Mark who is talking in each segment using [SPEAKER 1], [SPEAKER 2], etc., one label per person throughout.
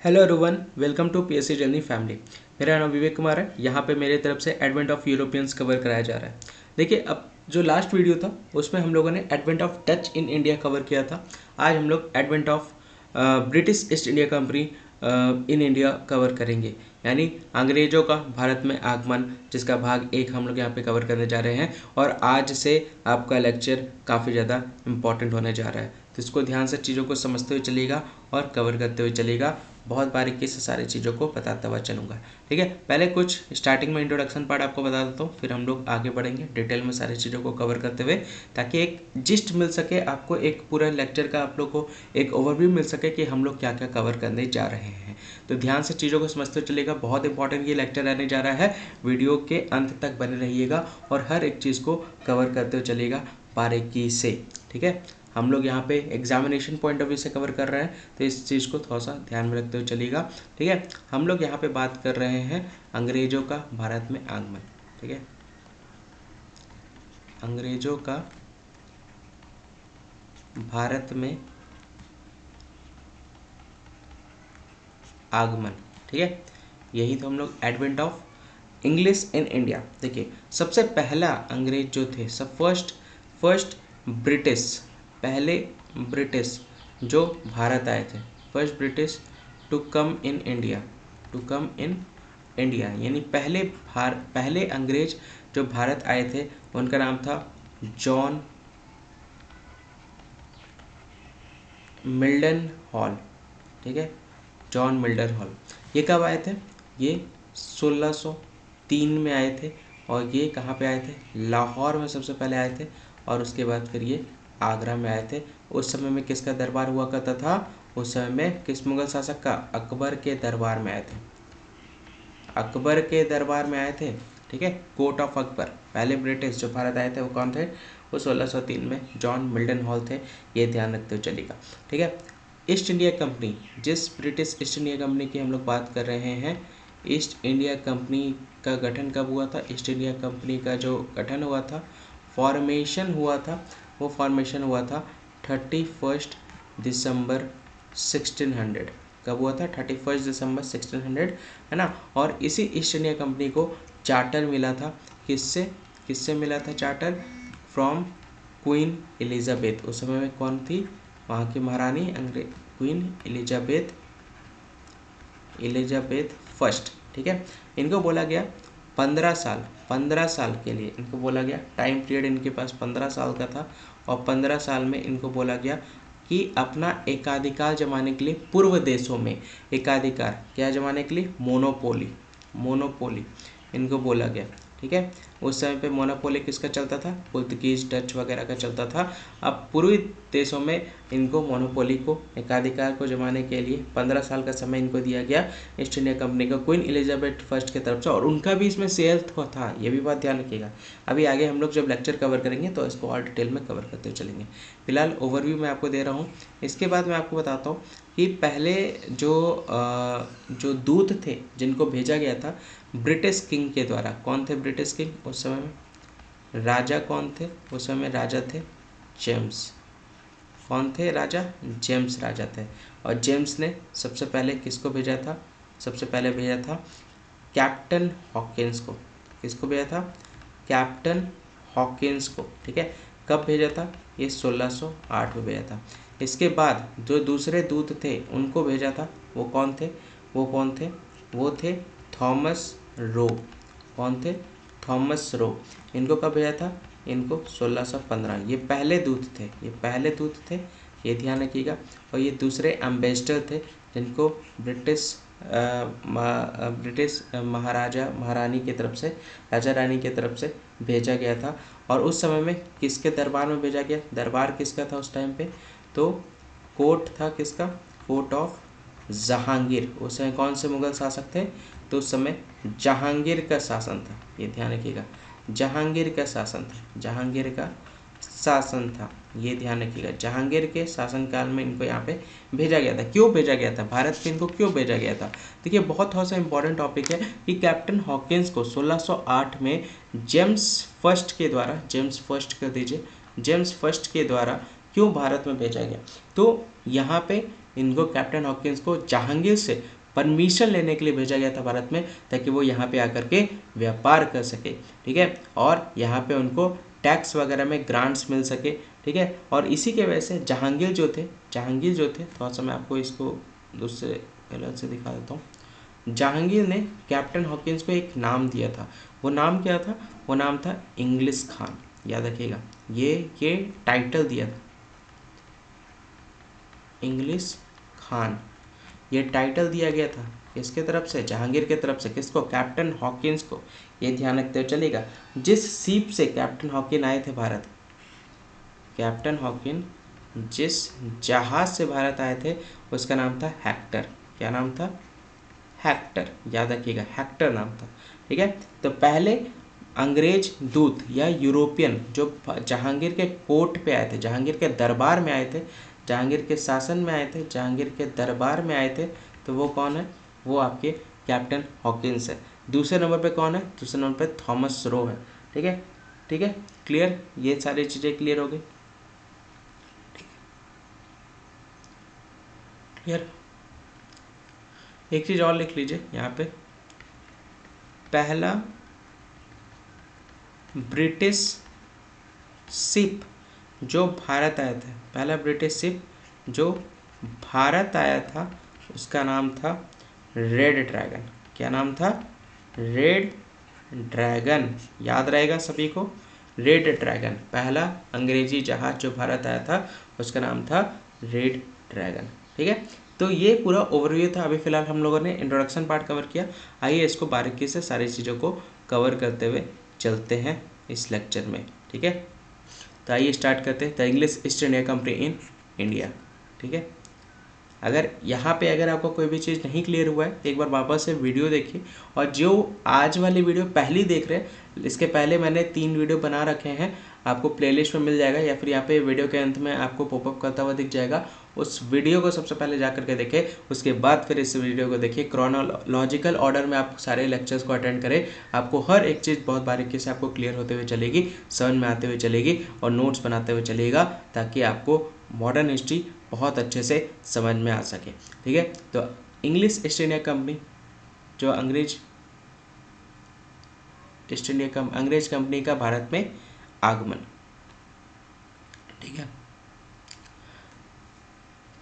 [SPEAKER 1] Hello everyone, welcome to PSC journey family. मेरा नाम विवेक कुमार है। यहाँ पे मेरे तरफ से एडवेंट ऑफ यूरोपियंस कवर कराया जा रहा है। देखिए, अब जो लास्ट वीडियो था उसमें हम लोगों ने advent of Dutch in India cover किया था। आज हम लोग advent of British east India company in India cover करेंगे, यानी अंग्रेजों का भारत में आगमन, जिसका भाग 1 हम लोग यहाँ पे कवर करने जा रहे हैं। और आज से आपका लेक्चर काफ़ी ज़्यादा इम्पॉर्टेंट होने जा रहा है, तो इसको ध्यान से चीज़ों को समझते हुए चलिएगा और कवर करते हुए चलिएगा। बहुत बारीकी से सारी चीज़ों को बताता हुआ चलूँगा, ठीक है। पहले कुछ स्टार्टिंग में इंट्रोडक्शन पार्ट आपको बता देता हूँ, फिर हम लोग आगे बढ़ेंगे डिटेल में सारी चीज़ों को कवर करते हुए, ताकि एक जिस्ट मिल सके आपको, एक पूरा लेक्चर का आप लोग को एक ओवरव्यू मिल सके कि हम लोग क्या क्या कवर करने जा रहे हैं। तो ध्यान से चीज़ों को समझते चलिएगा। बहुत इंपॉर्टेंट ये लेक्चर रहने जा रहा है। वीडियो के अंत तक बने रहिएगा और हर एक चीज़ को कवर करते हुए चलिएगा बारीकी से, ठीक है। हम लोग यहाँ पे एग्जामिनेशन पॉइंट ऑफ व्यू से कवर कर रहे हैं, तो इस चीज़ को थोड़ा सा ध्यान में रखते हुए चलिएगा, ठीक है। हम लोग यहाँ पे बात कर रहे हैं अंग्रेजों का भारत में आगमन, ठीक है। अंग्रेजों का भारत में आगमन, ठीक है। यही तो हम लोग advent of English in India. देखिए, सबसे पहला अंग्रेज जो थे, सब फर्स्ट ब्रिटिश, पहले ब्रिटिश जो भारत आए थे, first British to come in India, to come in India, यानी पहले अंग्रेज जो भारत आए थे उनका नाम था जॉन मिल्टन हॉल, ठीक है। John Milton hall. ये कब आए थे? ये 1603 में आए थे। और ये कहाँ पे आए थे? लाहौर में सबसे पहले आए थे, और उसके बाद फिर ये आगरा में आए थे। उस समय में किसका दरबार हुआ करता था? उस समय में किस मुगल शासक का? अकबर के दरबार में आए थे, अकबर के दरबार में आए थे, ठीक है। Court of Akbar. पहले ब्रिटिश जो भारत आए थे वो कौन थे? वो 1603 में जॉन मिल्टन हॉल थे। ये ध्यान रखते हुए चलेगा, ठीक है। ईस्ट इंडिया कंपनी, जिस ब्रिटिश ईस्ट इंडिया कंपनी की हम लोग बात कर रहे हैं, ईस्ट इंडिया कंपनी का गठन कब हुआ था? ईस्ट इंडिया कंपनी का जो गठन हुआ था, फॉर्मेशन हुआ था, वो फॉर्मेशन हुआ था 31 दिसंबर 1600। कब हुआ था? 31 दिसंबर 1600, है ना। और इसी ईस्ट इंडिया कंपनी को चार्टर मिला था, किससे मिला था चार्टर? From queen Elizabeth. उस समय में कौन थी? वहाँ की महारानी क्वीन एलिजाबेथ फर्स्ट, ठीक है। इनको बोला गया 15 साल के लिए इनको बोला गया, टाइम पीरियड इनके पास 15 साल का था। और 15 साल में इनको बोला गया कि अपना एकाधिकार जमाने के लिए पूर्व देशों में एकाधिकार क्या जमाने के लिए? मोनोपोली इनको बोला गया, ठीक है। उस समय पे मोनोपोली किसका चलता था? पुर्तगीज, डच वगैरह का चलता था। अब पूर्वी देशों में इनको मोनोपोली को, एकाधिकार को जमाने के लिए 15 साल का समय इनको दिया गया ईस्ट इंडिया कंपनी का क्वीन एलिजाबेथ फर्स्ट की तरफ से। और उनका भी इसमें शेयर था, ये भी बात ध्यान रखिएगा। अभी आगे हम लोग जब लेक्चर कवर करेंगे तो इसको और डिटेल में कवर करते चलेंगे। फिलहाल ओवरव्यू मैं आपको दे रहा हूँ। इसके बाद मैं आपको बताता हूँ कि पहले जो दूत थे जिनको भेजा गया था ब्रिटिश किंग के द्वारा, कौन थे ब्रिटिश किंग उस समय में? राजा कौन थे उस समय? राजा थे जेम्स। कौन थे राजा? जेम्स राजा थे। और जेम्स ने सबसे पहले किसको भेजा था? सबसे पहले भेजा था कैप्टन हॉकिंस को। किसको भेजा था? कैप्टन हॉकिंस को, ठीक है। कब भेजा था? ये 1608 में भेजा था। इसके बाद जो दूसरे दूत थे उनको भेजा था, वो कौन थे? वो थे थॉमस रो। कौन थे? Thomas Roe. इनको कब भेजा था? इनको 1615। ये पहले दूत थे, ये ध्यान रखिएगा। और ये दूसरे एम्बेसडर थे जिनको ब्रिटिश महाराजा महारानी की तरफ से, राजा रानी की तरफ से भेजा गया था। और उस समय में किसके दरबार में भेजा गया? दरबार किसका था उस टाइम पे? तो कोर्ट था किसका? Court of Jahangir. उस समय कौन से मुगल शासक थे? तो उस समय जहांगीर का शासन था, ये ध्यान रखिएगा। जहांगीर का शासन था, ये ध्यान रखिएगा। जहांगीर के शासनकाल में इनको यहाँ पे भेजा गया था। क्यों भेजा गया था? भारत के इनको क्यों भेजा गया था? देखिए, बहुत थोड़ा सा इंपॉर्टेंट टॉपिक है कि कैप्टन हॉकिंस को 1608 में जेम्स फर्स्ट के द्वारा क्यों भारत में भेजा गया? तो तो यहाँ पे इनको कैप्टन हॉकिंस को जहांगीर से परमिशन लेने के लिए भेजा गया था भारत में, ताकि वो यहाँ पे आकर के व्यापार कर सके, ठीक है, और यहाँ पे उनको टैक्स वगैरह में ग्रांट्स मिल सके, ठीक है। और इसी के वजह से जहांगीर जो थे थोड़ा सा मैं आपको इसको दूसरे कलर से दिखा देता हूँ। जहांगीर ने कैप्टन हॉकिंस को एक नाम दिया था, वो नाम क्या था? वो नाम था इंग्लिश खान। याद रखिएगा, ये टाइटल दिया था इंग्लिश खान, ये टाइटल दिया गया था किसके तरफ से? जहांगीर के तरफ से। किसको? कैप्टन हॉकिंस को। ये ध्यान रखते हुए चलेगा। जिस सीप से कैप्टन हॉकिन आए थे भारत, कैप्टन हॉकिन जिस जहाज से भारत आए थे उसका नाम था हेक्टर। क्या नाम था? हेक्टर। याद रखिएगा, हेक्टर नाम था, ठीक है। तो पहले अंग्रेज दूत या यूरोपियन जो जहांगीर के कोर्ट पे आए थे, जहांगीर के दरबार में आए थे, जहांगीर के शासन में आए थे, जहांगीर के दरबार में आए थे, तो वो कौन है? वो आपके कैप्टन हॉकिंस है। दूसरे नंबर पे कौन है? दूसरे नंबर पे थॉमस रो है, ठीक है, ठीक है। क्लियर? ये सारी चीज़ें क्लियर हो गई, क्लियर। एक चीज़ और लिख लीजिए यहाँ पे, पहला ब्रिटिश शिप जो भारत आया था, पहला ब्रिटिश शिप जो भारत आया था उसका नाम था रेड ड्रैगन। क्या नाम था? Red dragon. याद रहेगा सभी को, रेड ड्रैगन। पहला अंग्रेजी जहाज जो भारत आया था उसका नाम था रेड ड्रैगन, ठीक है। तो ये पूरा ओवरव्यू था। अभी फिलहाल हम लोगों ने इंट्रोडक्शन पार्ट कवर किया। आइए इसको बारीकी से सारी चीज़ों को कवर करते हुए चलते हैं इस लेक्चर में, ठीक है। तो आइए स्टार्ट करते हैं। The English east India company in India, ठीक है। अगर आपको कोई भी चीज़ नहीं क्लियर हुआ है तो एक बार वापस से वीडियो देखिए, और जो आज वाली वीडियो पहली देख रहे हैं, इसके पहले मैंने 3 वीडियो बना रखे हैं, आपको प्लेलिस्ट में मिल जाएगा, या फिर यहाँ पे वीडियो के अंत में आपको पॉपअप करता हुआ दिख जाएगा। उस वीडियो को सबसे पहले जा करके देखें, उसके बाद फिर इस वीडियो को देखिए। क्रोनोलॉजिकल ऑर्डर में आप सारे लेक्चर्स को अटेंड करें, आपको हर एक चीज़ बहुत बारीकी से आपको क्लियर होते हुए चलेगी, समझ में आते हुए चलेगी, और नोट्स बनाते हुए चलेगा, ताकि आपको मॉडर्न हिस्ट्री बहुत अच्छे से समझ में आ सके, ठीक है। तो इंग्लिश ईस्ट इंडिया कंपनी जो अंग्रेज कंपनी का भारत में आगमन, ठीक है।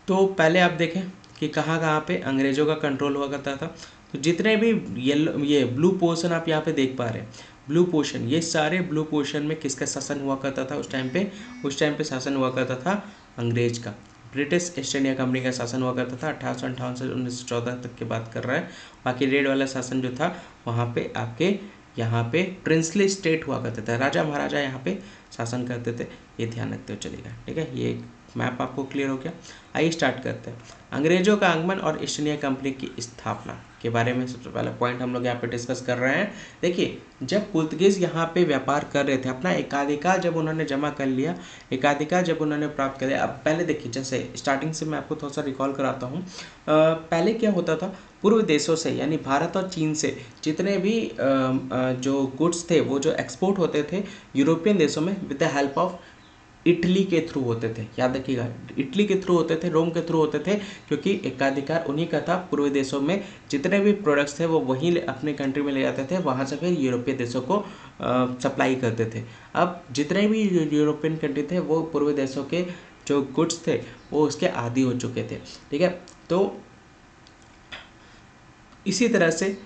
[SPEAKER 1] तो पहले आप देखें कि कहाँ कहाँ पे अंग्रेज़ों का कंट्रोल हुआ करता था। तो जितने भी ये ब्लू पोर्शन आप यहाँ पे देख पा रहे हैं, ब्लू पोर्शन, ये सारे ब्लू पोर्शन में किसका शासन हुआ करता था उस टाइम पे शासन हुआ करता था अंग्रेज का। ब्रिटिश ईस्ट इंडिया कंपनी का शासन हुआ करता था 1858 से 1914 तक की बात कर रहा है। बाकी रेड वाला शासन जो था वहाँ पे आपके यहाँ पे प्रिंसली स्टेट हुआ करते थे, राजा महाराजा यहाँ पे शासन करते थे। ये ध्यान रखते हुए चलेगा, ठीक है। ये मैप आपको क्लियर हो गया। आइए स्टार्ट करते हैं। अंग्रेजों का आगमन और ईस्ट इंडिया कंपनी की स्थापना के बारे में सबसे पहला पॉइंट हम लोग यहाँ पे डिस्कस कर रहे हैं। देखिए, जब पुर्तगीज यहाँ पे व्यापार कर रहे थे, अपना एकाधिकार जब उन्होंने जमा कर लिया, एकाधिकार जब उन्होंने प्राप्त कर लिया। अब पहले देखिए, जैसे स्टार्टिंग से मैं आपको थोड़ा सा रिकॉल कराता हूँ। पहले क्या होता था, पूर्व देशों से यानी भारत और चीन से जितने भी जो गुड्स थे वो जो एक्सपोर्ट होते थे यूरोपियन देशों में, with the help of Italy के थ्रू होते थे। याद रखिएगा, इटली के थ्रू होते थे, रोम के थ्रू होते थे, क्योंकि एकाधिकार उन्हीं का था। पूर्वी देशों में जितने भी प्रोडक्ट्स थे वो वहीं अपने कंट्री में ले जाते थे, वहाँ से फिर यूरोपीय देशों को सप्लाई करते थे। अब जितने भी यूरोपियन कंट्री थे वो पूर्वी देशों के जो गुड्स थे वो उसके आदी हो चुके थे, ठीक है। तो इसी तरह से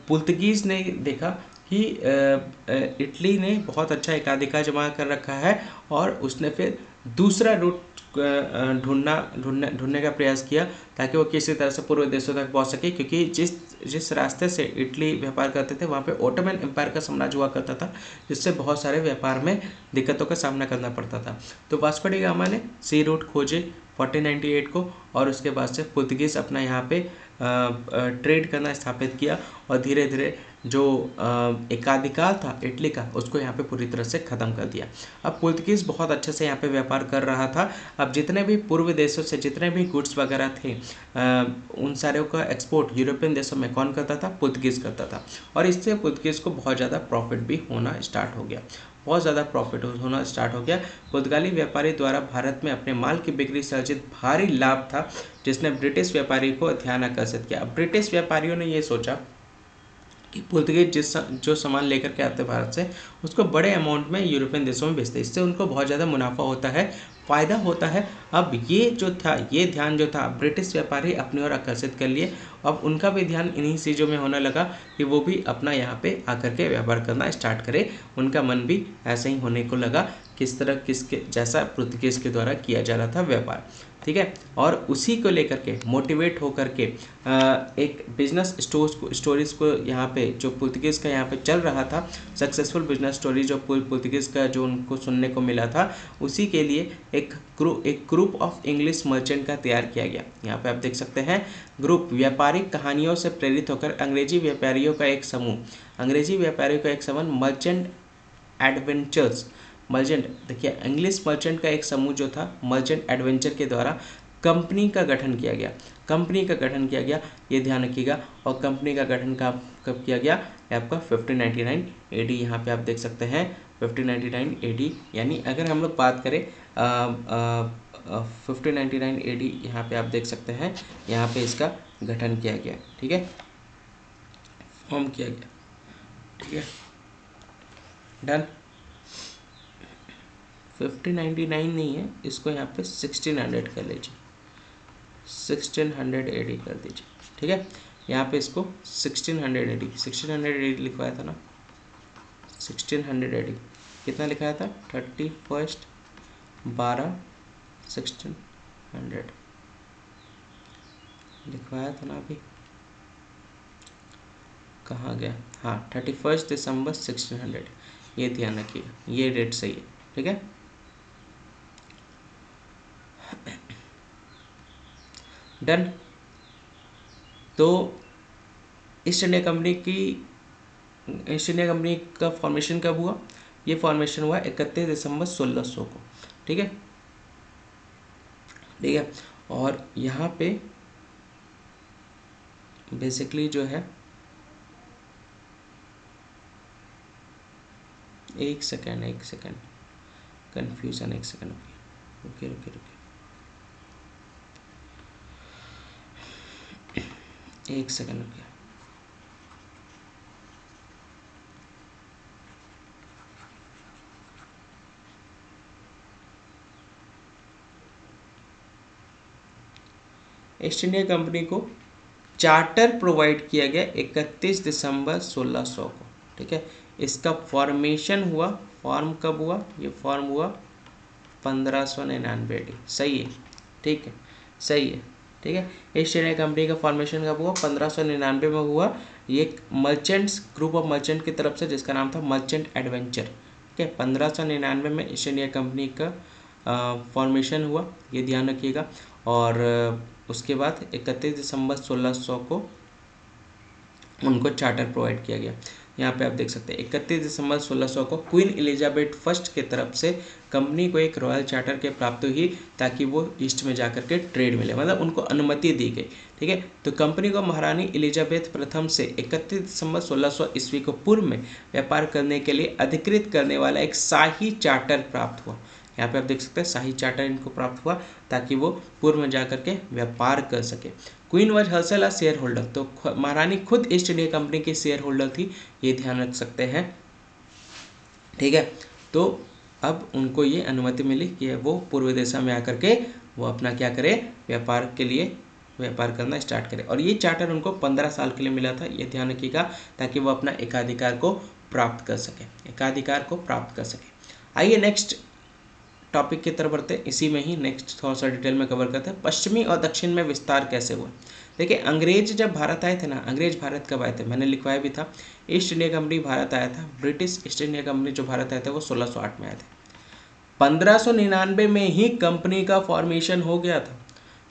[SPEAKER 1] पुर्तगीज ने देखा कि इटली ने बहुत अच्छा एकाधिकार जमा कर रखा है, और उसने फिर दूसरा रूट ढूंढने का प्रयास किया, ताकि वो किसी तरह से पूर्व देशों तक पहुंच सके, क्योंकि जिस रास्ते से इटली व्यापार करते थे वहाँ पे ओटोमन एम्पायर का साम्राज्य हुआ करता था, जिससे बहुत सारे व्यापार में दिक्कतों का सामना करना पड़ता था। तो वास्को डी गामा ने सी रूट खोजे 1498 को, और उसके बाद से पुर्तगीज अपना यहाँ पे ट्रेड करना स्थापित किया, और धीरे धीरे जो एकाधिकार था इटली का उसको यहाँ पे पूरी तरह से ख़त्म कर दिया। अब पुर्तगीज बहुत अच्छे से यहाँ पे व्यापार कर रहा था। अब जितने भी पूर्वी देशों से जितने भी गुड्स वगैरह थे, उन सारे का एक्सपोर्ट यूरोपियन देशों में कौन करता था? पुर्तगीज करता था, और इससे पुर्तगीज को बहुत ज़्यादा प्रॉफिट भी होना स्टार्ट हो गया। बहुत ज़्यादा प्रॉफिट होना स्टार्ट हो गया। पुर्तगाली व्यापारी द्वारा भारत में अपने माल की बिक्री से अर्जित भारी लाभ था जिसने ब्रिटिश व्यापारी को ध्यान आकर्षित किया। ब्रिटिश व्यापारियों ने ये सोचा कि पुर्तगीज जो सामान लेकर के आते भारत से उसको बड़े अमाउंट में यूरोपियन देशों में बेचते, इससे उनको बहुत ज़्यादा मुनाफा होता है, फ़ायदा होता है। अब ये जो था, ये ध्यान जो था ब्रिटिश व्यापारी अपनी ओर आकर्षित कर लिए। अब उनका भी ध्यान इन्हीं चीज़ों में होने लगा कि वो भी अपना यहाँ पे आकर के व्यापार करना स्टार्ट करे। उनका मन भी ऐसे ही होने को लगा किस तरह किसके जैसा पुर्तगीज़ के द्वारा किया जा रहा था व्यापार, ठीक है। और उसी को लेकर के मोटिवेट होकर के एक बिजनेस स्टोरीज को यहाँ पे जो पुर्तगीज़ का यहाँ पे चल रहा था, सक्सेसफुल बिजनेस स्टोरी जो पुर्तगीज़ का जो उनको सुनने को मिला था, उसी के लिए एक ग्रुप ऑफ इंग्लिश मर्चेंट का तैयार किया गया। यहाँ पे आप देख सकते हैं ग्रुप व्यापारिक कहानियों से प्रेरित होकर अंग्रेजी व्यापारियों का एक समूह मर्चेंट एडवेंचर्स मर्चेंट, देखिए इंग्लिश मर्चेंट का एक समूह जो था मर्चेंट एडवेंचर के द्वारा कंपनी का गठन किया गया। ये ध्यान रखिएगा। और कंपनी का गठन कब किया गया? आपका 1599 AD। यहाँ पे आप देख सकते हैं 1599 AD, यानी अगर हम लोग बात करें 1599 AD, यहाँ पे आप देख सकते हैं यहाँ पे इसका गठन किया गया, ठीक है, फॉर्म किया गया, ठीक है, डन। 1599 नहीं है, इसको यहाँ पे 1600 कर लीजिए, 1600 AD कर दीजिए, ठीक है। यहाँ पे इसको 1600 AD लिखवाया था ना, 1600 AD कितना लिखाया था? 31/12/1600 लिखवाया था ना अभी, कहाँ गया? हाँ, 31 दिसंबर 1600, ये ध्यान रखिएगा, ये डेट सही है, ठीक है। डन। तो ईस्ट इंडिया कंपनी का फॉर्मेशन कब हुआ? ये फॉर्मेशन हुआ 31 दिसंबर 1600 को, ठीक है। और यहाँ पे बेसिकली जो है, एक सेकेंड कन्फ्यूज़न, एक सेकेंड रुकिए, एक सेकेंड रुकिए। ईस्ट इंडिया कंपनी को चार्टर प्रोवाइड किया गया 31 दिसंबर 1600 को, ठीक है। इसका फॉर्मेशन हुआ, फॉर्म कब हुआ? ये फॉर्म हुआ 1599 AD, सही है, ठीक है, सही है, ठीक है। ईस्ट इंडिया कंपनी का फॉर्मेशन कब हुआ? 1599 में हुआ। ये एक मर्चेंट्स ग्रुप ऑफ मर्चेंट की तरफ से जिसका नाम था मर्चेंट एडवेंचर, ठीक है। 1599 में ईस्ट इंडिया कंपनी का फॉर्मेशन हुआ, ये ध्यान रखिएगा। और उसके बाद 31 दिसंबर 1600 को उनको चार्टर प्रोवाइड किया गया। यहाँ पे आप देख सकते हैं 31 दिसंबर 1600 को क्वीन एलिजाबेथ फर्स्ट के तरफ से कंपनी को एक रॉयल चार्टर के प्राप्त हुई ताकि वो ईस्ट में जाकर के ट्रेड मिले, मतलब उनको अनुमति दी गई, ठीक है। तो कंपनी को महारानी एलिजाबेथ प्रथम से 31 दिसंबर 1600 ईस्वी को पूर्व में व्यापार करने के लिए अधिकृत करने वाला एक शाही चार्टर प्राप्त हुआ। यहाँ पे आप देख सकते हैं शाही चार्टर इनको प्राप्त हुआ ताकि वो पूर्व में जाकर के व्यापार कर सके। Queen was herself a shareholder, तो महारानी खुद ईस्ट इंडिया कंपनी की शेयर होल्डर थी, ये ध्यान रख सकते हैं, ठीक है। तो अब उनको ये अनुमति मिली कि वो पूर्व दिशा में आकर के वो अपना क्या करे, व्यापार के लिए व्यापार करना स्टार्ट करे। और ये चार्टर उनको 15 साल के लिए मिला था, ये ध्यान रखिएगा, ताकि वो अपना एकाधिकार को प्राप्त कर सके, आइए नेक्स्ट टॉपिक की तरफ बढ़ते हैं। इसी में ही नेक्स्ट थोड़ा सा डिटेल में कवर करते हैं, पश्चिमी और दक्षिण में विस्तार कैसे हुआ। देखिए अंग्रेज जब भारत आए थे ना, अंग्रेज भारत कब आए थे? मैंने लिखवाया भी था, ईस्ट इंडिया कंपनी भारत आया था, ब्रिटिश ईस्ट इंडिया कंपनी जो भारत आए थे वो 1608 में आए थे। 1599 में ही कंपनी का फॉर्मेशन हो गया था,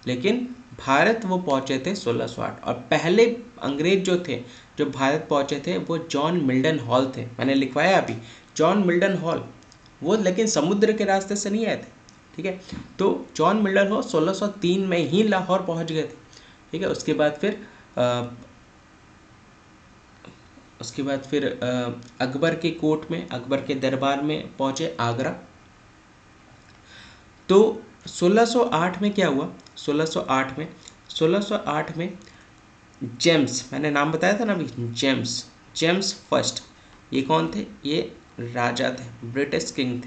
[SPEAKER 1] लेकिन भारत वो पहुंचे थे 1608। और पहले अंग्रेज जो थे जो भारत पहुंचे थे वो जॉन मिल्टन हॉल थे, मैंने लिखवाया अभी, जॉन मिल्टन हॉल, वो लेकिन समुद्र के रास्ते से नहीं आए थे, ठीक है। तो जॉन मिल्टन हॉल 1603 में ही लाहौर पहुंच गए थे, ठीक है। उसके बाद फिर उसके बाद फिर अकबर के कोर्ट में, अकबर के दरबार में पहुँचे आगरा। तो 1608 में क्या हुआ, 1608 में जेम्स, मैंने नाम बताया था ना अभी, जेम्स फर्स्ट, ये कौन थे, ये राजा थे, ब्रिटिश किंग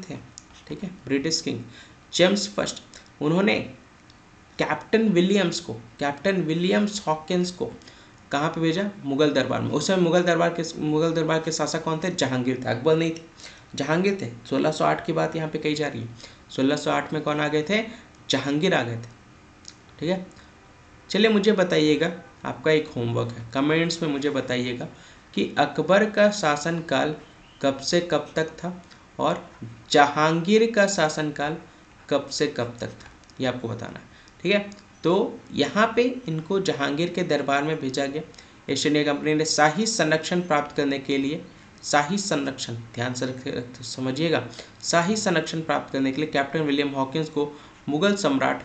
[SPEAKER 1] थे, ठीक है, ब्रिटिश किंग जेम्स फर्स्ट। उन्होंने कैप्टन विलियम्स हॉकिंस को कहाँ पे भेजा, मुगल दरबार में। उस समय मुगल दरबार के शासक कौन थे, जहांगीर थे, अकबर नहीं थे, जहांगीर थे। 1608 की बात यहाँ पे कही जा रही है। 1608 में कौन आ गए थे, जहांगीर आ गए थे, ठीक है। चलिए मुझे बताइएगा, आपका एक होमवर्क है, कमेंट्स में मुझे बताइएगा कि अकबर का शासनकाल कब से कब तक था और जहांगीर का शासनकाल कब से कब तक था, ये आपको बताना है, ठीक है। तो यहाँ पे इनको जहांगीर के दरबार में भेजा गया। ईस्ट इंडिया कंपनी ने शाही संरक्षण प्राप्त करने के लिए, शाही संरक्षण ध्यान से समझिएगा, शाही संरक्षण प्राप्त करने के लिए कैप्टन विलियम हॉकिंस को मुगल सम्राट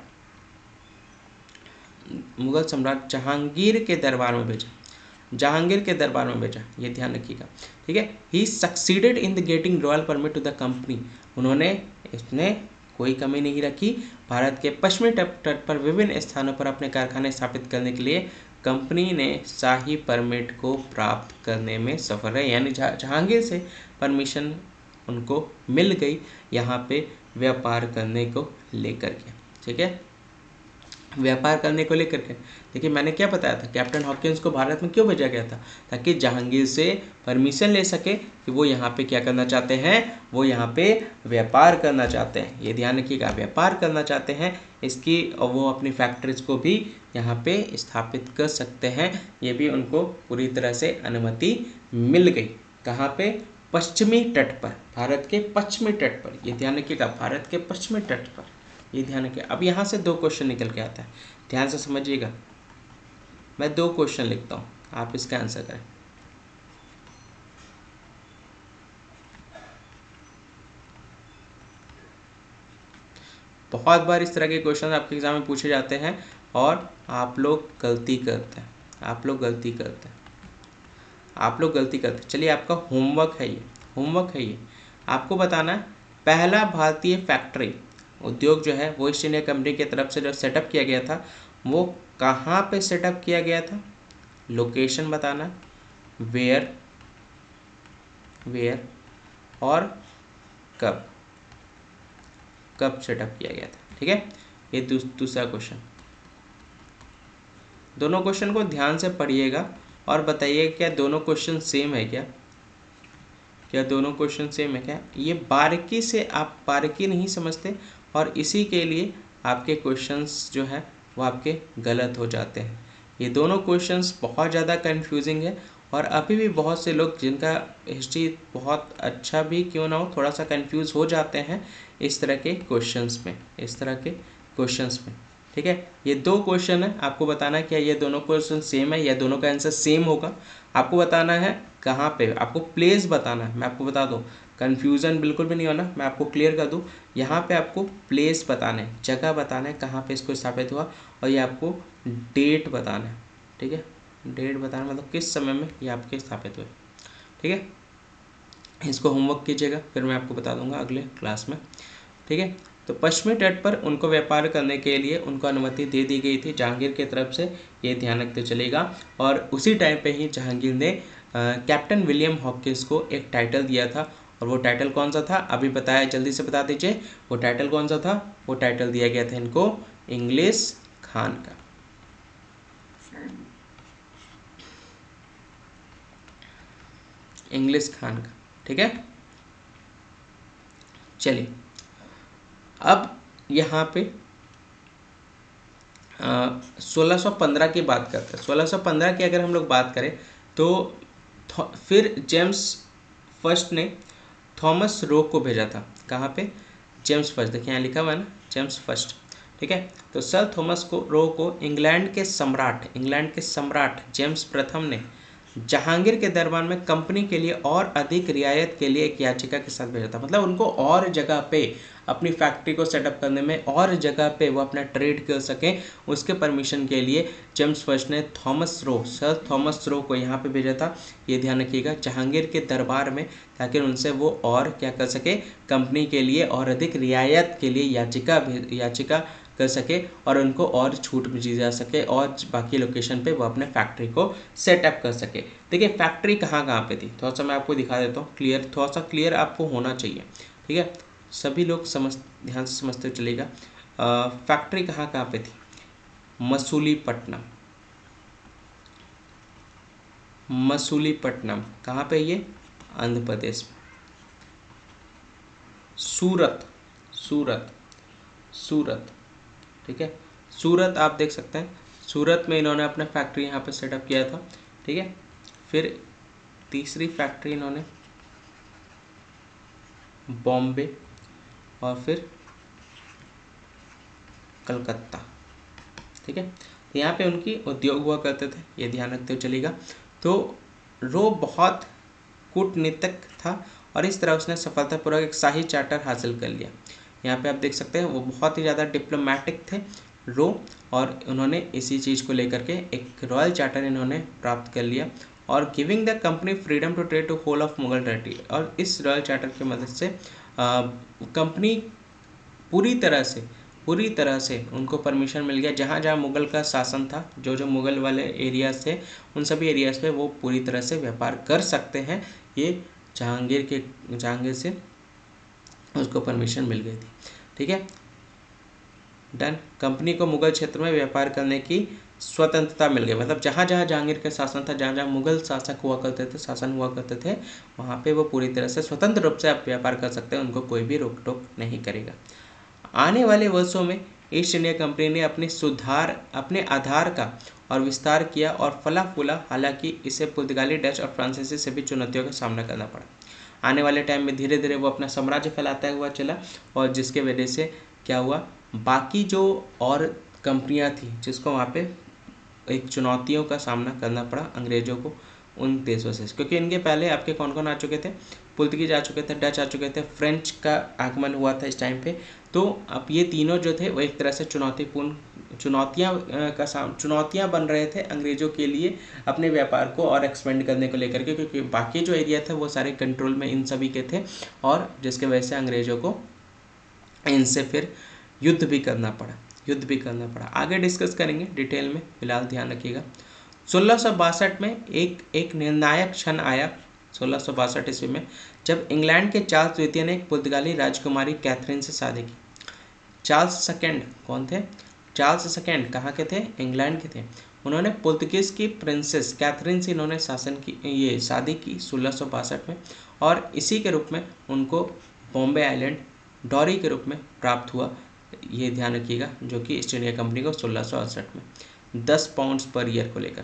[SPEAKER 1] जहांगीर के दरबार में भेजा, ये ध्यान रखिएगा, ठीक है। He succeeded in the getting royal permit to the company, उन्होंने इसने कोई कमी नहीं रखी। भारत के पश्चिमी तट पर विभिन्न स्थानों पर अपने कारखाने स्थापित करने के लिए कंपनी ने शाही परमिट को प्राप्त करने में सफल रहे, यानी जहांगीर से परमिशन उनको मिल गई यहाँ पे व्यापार करने को लेकर के, ठीक है, व्यापार करने को लेकर के। देखिए मैंने क्या बताया था, कैप्टन हॉकिंस को भारत में क्यों भेजा गया था, ताकि जहांगीर से परमिशन ले सके कि वो यहाँ पे क्या करना चाहते हैं, वो यहाँ पे व्यापार करना चाहते हैं, ये ध्यान रखिएगा, व्यापार करना चाहते हैं इसकी, और वो अपनी फैक्ट्रीज को भी यहाँ पे स्थापित कर सकते हैं, ये भी उनको पूरी तरह से अनुमति मिल गई। कहाँ पे, पश्चिमी तट पर, भारत के पश्चिमी तट पर, ये ध्यान रखिएगा, भारत के पश्चिमी तट पर, ये ध्यान रखिए। अब यहाँ से 2 क्वेश्चन निकल के आता है, ध्यान से समझिएगा, मैं 2 क्वेश्चन लिखता हूँ, आप इसका आंसर करें। बहुत बार इस तरह के क्वेश्चन आपके एग्जाम में पूछे जाते हैं और आप लोग गलती करते हैं, चलिए आपका होमवर्क है ये, आपको बताना है पहला भारतीय फैक्ट्री उद्योग जो है वो ईस्ट इंडिया कंपनी की तरफ से जो सेटअप किया गया था वो कहाँ पे सेटअप किया गया था, लोकेशन बताना, वेयर और कब सेटअप किया गया था, ठीक है। ये दूसरा क्वेश्चन, दोनों क्वेश्चन को ध्यान से पढ़िएगा और बताइए क्या दोनों क्वेश्चन सेम है क्या दोनों क्वेश्चन सेम है क्या। ये बारीकी से आप बारीकी नहीं समझते और इसी के लिए आपके क्वेश्चंस जो है वो आपके गलत हो जाते हैं। ये दोनों क्वेश्चंस बहुत ज़्यादा कंफ्यूजिंग है और अभी भी बहुत से लोग जिनका हिस्ट्री बहुत अच्छा भी क्यों ना हो थोड़ा सा कंफ्यूज हो जाते हैं इस तरह के क्वेश्चंस में, ठीक है। ये 2 क्वेश्चन है, आपको बताना है क्या ये दोनों क्वेश्चन सेम है या दोनों का आंसर सेम होगा। आपको बताना है कहाँ पे, आपको प्लेस बताना है, मैं आपको बता दूँ, कन्फ्यूज़न बिल्कुल भी नहीं होना, मैं आपको क्लियर कर दूँ। यहाँ पे आपको प्लेस बताना है, जगह बताना है कहाँ पे इसको स्थापित हुआ, और ये आपको डेट बताना है, ठीक है, डेट बताना मतलब किस समय में ये आपके स्थापित हुए, ठीक है। इसको होमवर्क कीजिएगा, फिर मैं आपको बता दूंगा अगले क्लास में, ठीक है। तो पश्चिमी तट पर उनको व्यापार करने के लिए उनको अनुमति दे दी गई थी जहांगीर की तरफ से, ये ध्यान रखते चलेगा। और उसी टाइम पे ही जहांगीर ने कैप्टन विलियम हॉकिंस को एक टाइटल दिया था, और वो टाइटल कौन सा था अभी बताया, जल्दी से बता दीजिए वो टाइटल कौन सा था। वो टाइटल दिया गया था इनको इंग्लिश खान का, ठीक है। चलिए अब यहाँ पे 1615 की बात करते हैं। 1615 की अगर हम लोग बात करें तो फिर जेम्स फर्स्ट ने थॉमस रो को भेजा था, कहाँ पे, जेम्स फर्स्ट, देखिए यहाँ लिखा हुआ है ना जेम्स फर्स्ट, ठीक है। तो सर थॉमस रो को इंग्लैंड के सम्राट जेम्स प्रथम ने जहांगीर के दरबार में कंपनी के लिए और अधिक रियायत के लिए एक याचिका के साथ भेजा था। मतलब उनको और जगह पे अपनी फैक्ट्री को सेटअप करने में और जगह पे वो अपना ट्रेड कर सकें, उसके परमिशन के लिए जेम्स फर्स्ट ने सर थॉमस रो को यहाँ पे भेजा था, ये ध्यान रखिएगा, जहांगीर के दरबार में, ताकि उनसे वो और क्या कर सके, कंपनी के लिए और अधिक रियायत के लिए याचिका कर सके और उनको और छूट दी जा सके और बाकी लोकेशन पे वो अपने फैक्ट्री को सेटअप कर सके। देखिए फैक्ट्री कहाँ पे थी, थोड़ा सा मैं आपको दिखा देता हूँ, थोड़ा सा क्लियर आपको होना चाहिए, ठीक है, सभी लोग ध्यान से समझते चलेगा। फैक्ट्री कहाँ पे थी, मसूलीपट्टनम कहाँ पे, ये आंध्र प्रदेश में। सूरत, ठीक है, सूरत आप देख सकते हैं, सूरत में इन्होंने अपना फैक्ट्री यहाँ पे सेटअप किया था, ठीक है। फिर तीसरी फैक्ट्री इन्होंने बॉम्बे और फिर कलकत्ता, ठीक है। तो यहाँ पे उनकी उद्योग हुआ करते थे, ये ध्यान रखते हुए चलेगा। तो रो बहुत कूटनीतिक था और इस तरह उसने सफलतापूर्वक एक शाही चार्टर हासिल कर लिया। यहाँ पे आप देख सकते हैं वो बहुत ही ज़्यादा डिप्लोमेटिक थे रो, और उन्होंने इसी चीज़ को लेकर के एक रॉयल चार्टर इन्होंने प्राप्त कर लिया और giving the company freedom to trade to whole of Mughal territory. और इस रॉयल चार्टर की मदद से कंपनी पूरी तरह से उनको परमिशन मिल गया, जहाँ जहाँ मुग़ल का शासन था, जो मुग़ल वाले एरियाज़ थे, उन सभी एरियाज़ पे वो पूरी तरह से व्यापार कर सकते हैं। ये जहांगीर से उसको परमिशन मिल गई थी, ठीक है, डन। कंपनी को मुग़ल क्षेत्र में व्यापार करने की स्वतंत्रता मिल गई, मतलब जहाँ जहाँ जहांगीर का शासन था, जहाँ जहाँ मुग़ल शासन हुआ करते थे, वहाँ पे वो पूरी तरह से स्वतंत्र रूप से आप व्यापार कर सकते हैं, उनको कोई भी रोक टोक नहीं करेगा। आने वाले वर्षों में ईस्ट इंडिया कंपनी ने अपने आधार का और विस्तार किया और फला फूला, हालांकि इसे पुर्तगाली, डच और फ्रांसीसी सभी चुनौतियों का सामना करना पड़ा। आने वाले टाइम में धीरे धीरे वो अपना साम्राज्य फैलाता हुआ चला, और जिसके वजह से क्या हुआ, बाकी जो और कंपनियां थी जिसको वहाँ पे एक चुनौतियों का सामना करना पड़ा अंग्रेज़ों को उन देशों से, क्योंकि इनके पहले आपके कौन कौन आ चुके थे, पुर्तगीज आ चुके थे, डच आ चुके थे, फ्रेंच का आगमन हुआ था इस टाइम पे। तो अब ये तीनों जो थे वो एक तरह से चुनौतियाँ बन रहे थे अंग्रेज़ों के लिए अपने व्यापार को और एक्सपेंड करने को लेकर के, क्योंकि बाकी जो एरिया थे वो सारे कंट्रोल में इन सभी के थे, और जिसके वजह से अंग्रेज़ों को इनसे फिर युद्ध भी करना पड़ा। आगे डिस्कस करेंगे डिटेल में, फिलहाल ध्यान रखिएगा। 1662 में एक निर्णायक क्षण आया, 1662 ईस्वी में, जब इंग्लैंड के चार्ल्स द्वितीय ने एक पुर्तगाली राजकुमारी कैथरीन से शादी की। चार्ल्स सेकंड कौन थे, चार्ल्स सेकंड कहाँ के थे, इंग्लैंड के थे। उन्होंने पुर्तगीज की प्रिंसेस कैथरीन से इन्होंने शादी की 1662 में, और इसी के रूप में उनको बॉम्बे आइलैंड डॉरी के रूप में प्राप्त हुआ, ये ध्यान रखिएगा, जो कि ईस्ट इंडिया कंपनी को 1668 में 10 पाउंड्स पर ईयर को लेकर,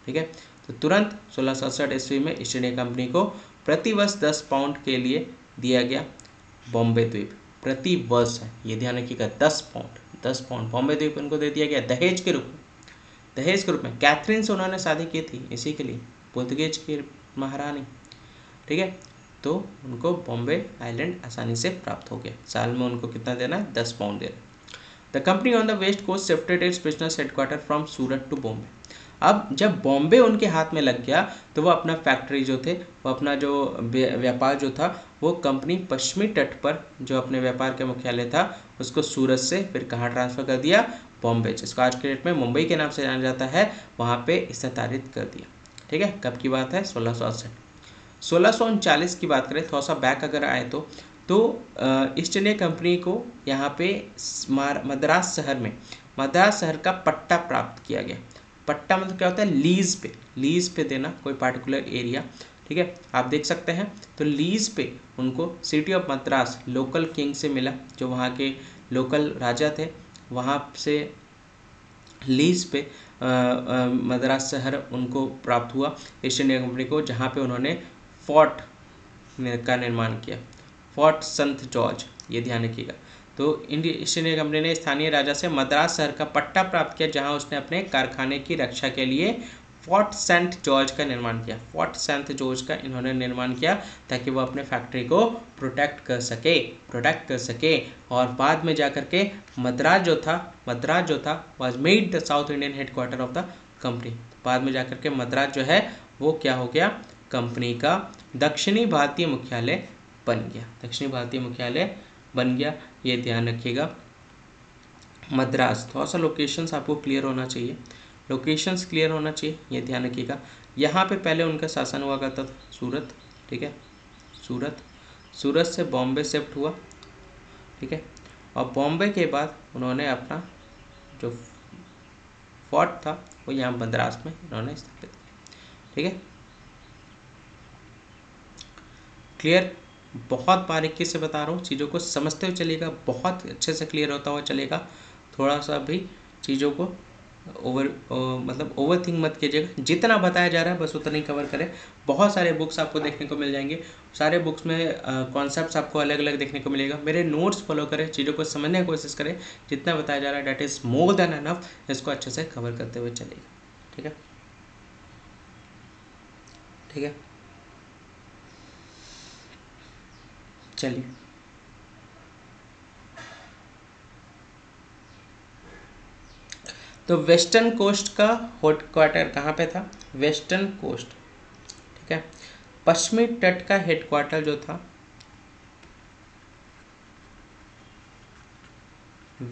[SPEAKER 1] ठीक है। तो तुरंत 1668 ईस्वी में ईस्ट इंडिया कंपनी को प्रति वर्ष 10 पाउंड के लिए दिया गया बॉम्बे द्वीप, प्रति वर्ष है, ये ध्यान रखिएगा, 10 पाउंड बॉम्बे द्वीप उनको दे दिया गया दहेज के रूप में। कैथरीन से उन्होंने शादी की थी इसी के लिए, पुर्तगीज की महारानी, ठीक है। तो उनको बॉम्बे आइलैंड आसानी से प्राप्त हो गया। साल में उनको कितना देना है, 10 पाउंड देना। The company on the west coast shifted its business headquarter from Surat to Bombay. अब जब बॉम्बे उनके हाथ में लग गया तो वो अपना फैक्ट्री जो थे, वो अपना जो व्यापार जो था, वो कंपनी पश्चिमी तट पर जो अपने व्यापार के मुख्यालय था उसको सूरत से फिर कहाँ ट्रांसफ़र कर दिया, बॉम्बे, जिसको आज के डेट में मुंबई के नाम से जाना जाता है, वहाँ पे स्थानांतरित कर दिया, ठीक है। कब की बात है, 1668। 1639 की बात करें, थोड़ा सा बैक अगर आए तो ईस्ट इंडिया कंपनी को यहाँ पे मद्रास शहर का पट्टा प्राप्त किया गया। पट्टा मतलब क्या होता है, लीज पे देना कोई पार्टिकुलर एरिया, ठीक है, आप देख सकते हैं। तो लीज पे उनको city of Madras local king से मिला, जो वहाँ के लोकल राजा थे, वहाँ से लीज पे मद्रास शहर उनको प्राप्त हुआ ईस्ट इंडिया कंपनी को, जहाँ पे उन्होंने फोर्ट का निर्माण किया, फोर्ट संत जॉर्ज, ये ध्यान रखिएगा। तो ईस्ट इंडिया कंपनी ने स्थानीय राजा से मद्रास शहर का पट्टा प्राप्त किया, जहां उसने अपने कारखाने की रक्षा के लिए फोर्ट सेंट जॉर्ज का निर्माण किया। फोर्ट सेंट जॉर्ज का इन्होंने निर्माण किया ताकि वो अपने फैक्ट्री को प्रोटेक्ट कर सके। और बाद में जाकर के मद्रास जो था was made the south Indian headquarter of the company. बाद में जाकर के मद्रास जो है वो क्या हो गया, कंपनी का दक्षिणी भारतीय मुख्यालय बन गया। ये ध्यान रखिएगा। मद्रास, थोड़ा सा लोकेशंस आपको क्लियर होना चाहिए, ये ध्यान रखिएगा। यहाँ पे पहले उनका शासन हुआ करता था सूरत, ठीक है, सूरत से बॉम्बे शिफ्ट हुआ, ठीक है, और बॉम्बे के बाद उन्होंने अपना जो फोर्ट था वो यहाँ मद्रास में इन्होंने स्थापित किया, ठीक है, क्लियर। बहुत बारीकी से बता रहा हूँ, चीज़ों को समझते हुए चलिएगा, बहुत अच्छे से क्लियर होता हुआ चलेगा। थोड़ा सा भी चीज़ों को ओवर थिंक मत कीजिएगा, जितना बताया जा रहा है बस उतना ही कवर करें। बहुत सारे बुक्स आपको देखने को मिल जाएंगे, सारे बुक्स में कॉन्सेप्ट्स आपको अलग अलग देखने को मिलेगा। मेरे नोट्स फॉलो करें, चीज़ों को समझने की कोशिश करें, जितना बताया जा रहा है that is more than enough, इसको अच्छे से कवर करते हुए चलेगा, ठीक है, चलिए। तो वेस्टर्न कोस्ट का हेडक्वार्टर कहाँ पे था, वेस्टर्न कोस्ट, ठीक है। पश्चिमी तट का हेडक्वार्टर जो था,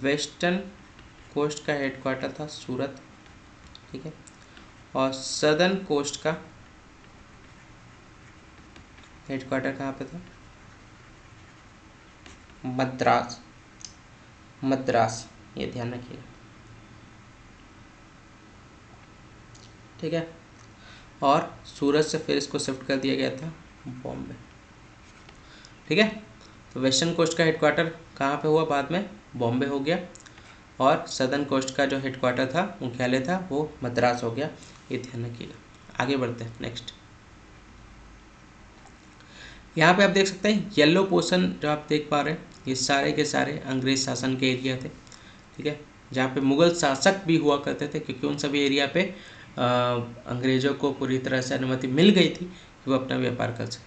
[SPEAKER 1] वेस्टर्न कोस्ट का हेडक्वार्टर था सूरत, ठीक है, और सदर्न कोस्ट का हेडक्वार्टर कहाँ पे था, मद्रास, ये ध्यान रखिएगा, ठीक है। और सूरत से फिर इसको शिफ्ट कर दिया गया था बॉम्बे, ठीक है। तो वेस्टर्न कोस्ट का हेडक्वार्टर कहाँ पे हुआ, बाद में बॉम्बे हो गया, और सदर्न कोस्ट का जो हेडक्वार्टर था, मुख्यालय था, वो मद्रास हो गया, ये ध्यान रखिएगा। आगे बढ़ते हैं नेक्स्ट। यहाँ पे आप देख सकते हैं येलो पोर्शन जो आप देख पा रहे हैं, ये सारे के सारे अंग्रेज शासन के एरिया थे, ठीक है, जहाँ पे मुगल शासक भी हुआ करते थे, क्योंकि उन सभी एरिया पे अंग्रेजों को पूरी तरह से अनुमति मिल गई थी कि वो अपना व्यापार कर सके।